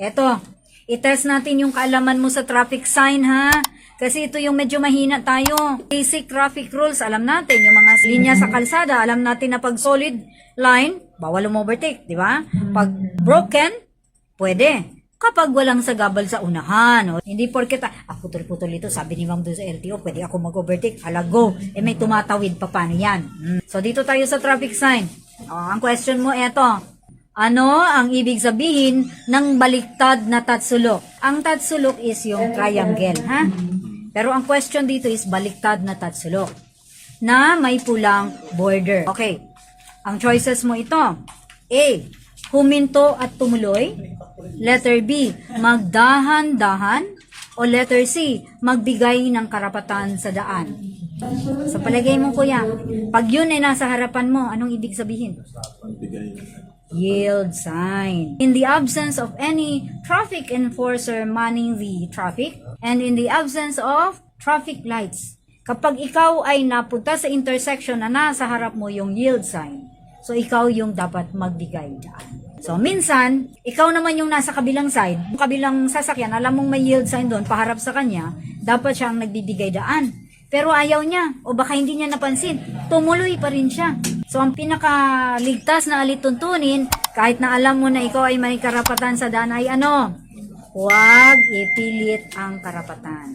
Eto, i-test natin yung kaalaman mo sa traffic sign ha. Kasi ito yung medyo mahina tayo. Basic traffic rules, alam natin. Yung mga linya sa kalsada, alam natin na pag solid line, bawal overtake, di ba? Pag broken, pwede. Kapag walang sagabal sa unahan. O, hindi porket, putol-putol ito, sabi ni ma'am doon sa LTO, pwede ako mag-overtake. Hala, go. May tumatawid pa, paano yan? So, dito tayo sa traffic sign. Ang question mo, eto. Ano ang ibig sabihin ng baliktad na tatsulok? Ang tatsulok is yung triangle, ha? Pero ang question dito is baliktad na tatsulok na may pulang border. Okay. Ang choices mo ito. A. Huminto at tumuloy. Letter B. Magdahan-dahan. O letter C. Magbigay ng karapatan sa daan. Sa palagay mo, kuya, pag yun ay nasa harapan mo, anong ibig sabihin? Yield sign. In the absence of any traffic enforcer manning the traffic and in the absence of traffic lights. Kapag ikaw ay napunta sa intersection na nasa harap mo yung yield sign, so ikaw yung dapat magbigay daan. So minsan, ikaw naman yung nasa kabilang side, yung kabilang sasakyan, alam mong may yield sign doon, paharap sa kanya, dapat siya ang nagbibigay daan. Pero ayaw niya, o baka hindi niya napansin, tumuloy pa rin siya. So, ang pinakaligtas na alituntunin, kahit na alam mo na ikaw ay may karapatan sa daan, ay ano? Huwag ipilit ang karapatan.